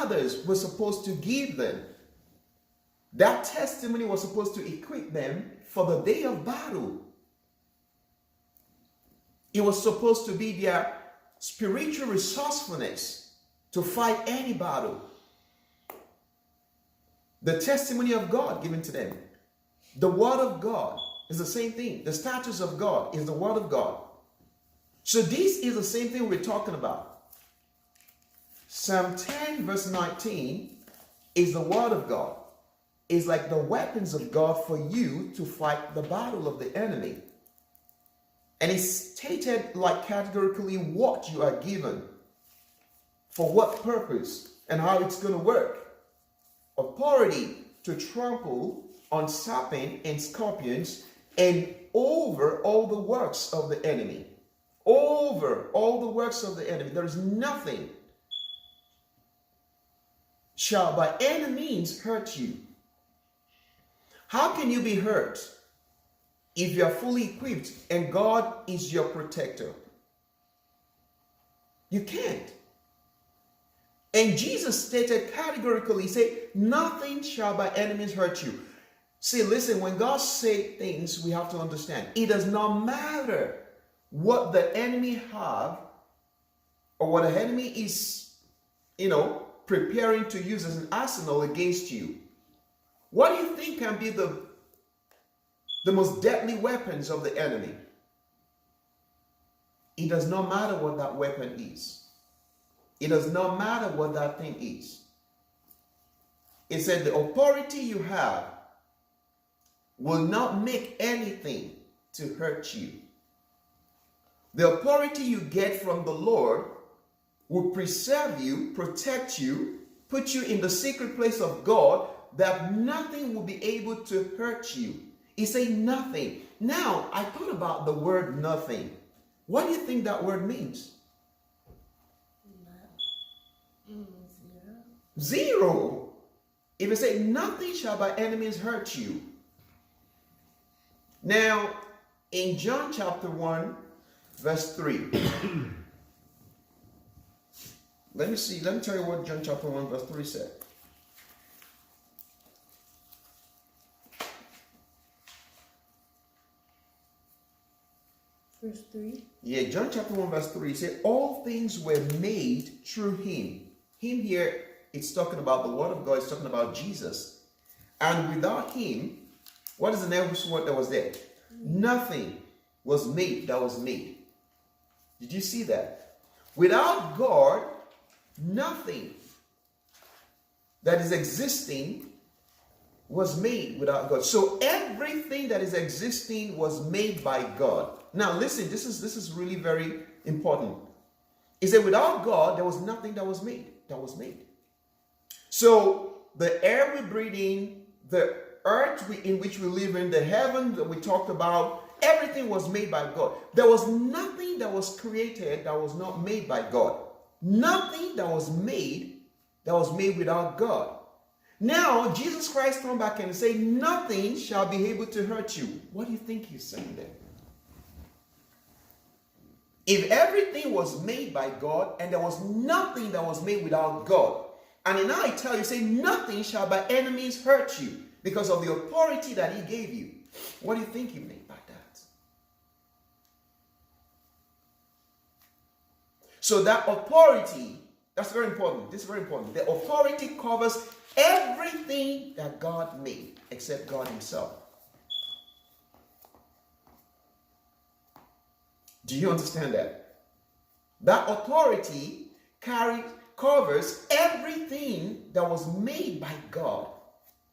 others were supposed to give them. That testimony was supposed to equip them for the day of battle. It was supposed to be their spiritual resourcefulness to fight any battle. The testimony of God given to them. The word of God is the same thing. The statutes of God is the word of God. So this is the same thing we're talking about. Psalm 10 verse 19 is the word of God. It's like the weapons of God for you to fight the battle of the enemy. And it's stated like categorically what you are given, for what purpose, and how it's going to work. Authority to trample on serpents and scorpions and over all the works of the enemy. Over all the works of the enemy. There is nothing shall by any means hurt you. How can you be hurt if you are fully equipped and God is your protector? You can't. And Jesus stated categorically, he said, nothing shall by any means hurt you. See, listen, when God says things, we have to understand. It does not matter what the enemy have or what the enemy is, preparing to use as an arsenal against you. What do you think can be the most deadly weapons of the enemy? It does not matter what that weapon is. It does not matter what that thing is. It said the authority you have will not make anything to hurt you. The authority you get from the Lord will preserve you, protect you, put you in the secret place of God, that nothing will be able to hurt you. He said nothing. Now, I thought about the word nothing. What do you think that word means? Zero. If it say nothing shall by enemies hurt you. Now, in John chapter 1, verse 3. Let me tell you what John chapter 1, verse 3 said. Verse 3? Yeah, John chapter 1, verse 3 said, all things were made through him. Him here, it's talking about the word of God, it's talking about Jesus. And without him, what is the next word that was there? Nothing was made that was made. Did you see that? Without God, nothing that is existing was made without God. So everything that is existing was made by God. Now listen, this is really very important. He said without God, there was nothing that was made. So the air we breathe in, the earth in which we live in, the heaven that we talked about, everything was made by God. There was nothing that was created that was not made by God. Nothing that was made without God. Now, Jesus Christ come back and say, nothing shall be able to hurt you. What do you think he's saying there? If everything was made by God and there was nothing that was made without God, and now I tell you, say, nothing shall by enemies hurt you because of the authority that he gave you. What do you think he meant by that? So that authority, that's very important. This is very important. The authority covers everything that God made except God himself. Do you understand that? That authority covers everything that was made by God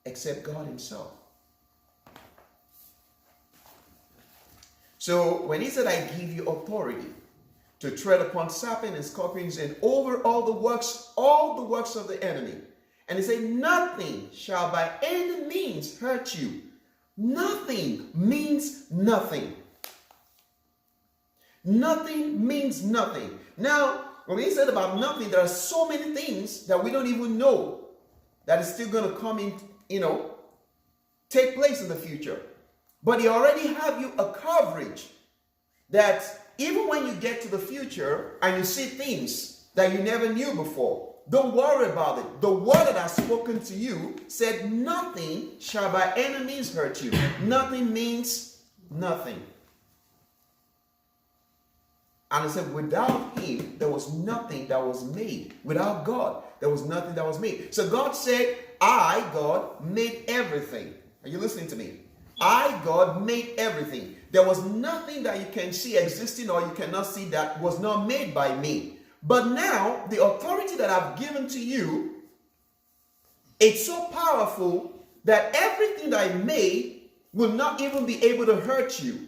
except God himself. So when he said, I give you authority to tread upon serpents and scorpions and over all the works of the enemy. And he said, nothing shall by any means hurt you. Nothing means nothing. Nothing means nothing. Now, when he said about nothing, there are so many things that we don't even know that is still going to come in, take place in the future. But he already have you a coverage that even when you get to the future and you see things that you never knew before, don't worry about it. The word that I've spoken to you said, nothing shall by any means hurt you. Nothing means nothing. And it said, without him, there was nothing that was made. Without God, there was nothing that was made. So God said, I, God, made everything. Are you listening to me? I, God, made everything. There was nothing that you can see existing or you cannot see that was not made by me. But now, the authority that I've given to you, it's so powerful that everything that I made will not even be able to hurt you.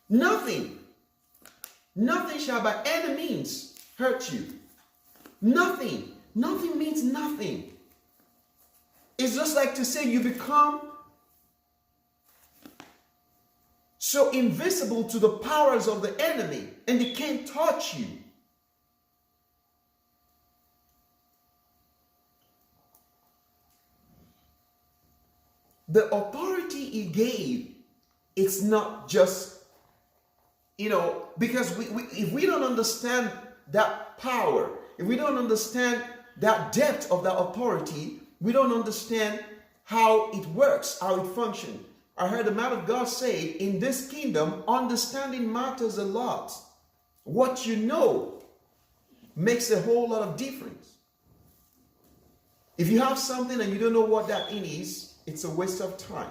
Nothing shall by any means hurt you. Nothing means nothing. It's just like to say you become so invisible to the powers of the enemy and they can't touch you. The authority he gave, it's not just, because if we don't understand that power, if we don't understand that depth of that authority, we don't understand how it works, how it functions. I heard the man of God say, in this kingdom, understanding matters a lot. What you know makes a whole lot of difference. If you have something and you don't know what that is, it's a waste of time.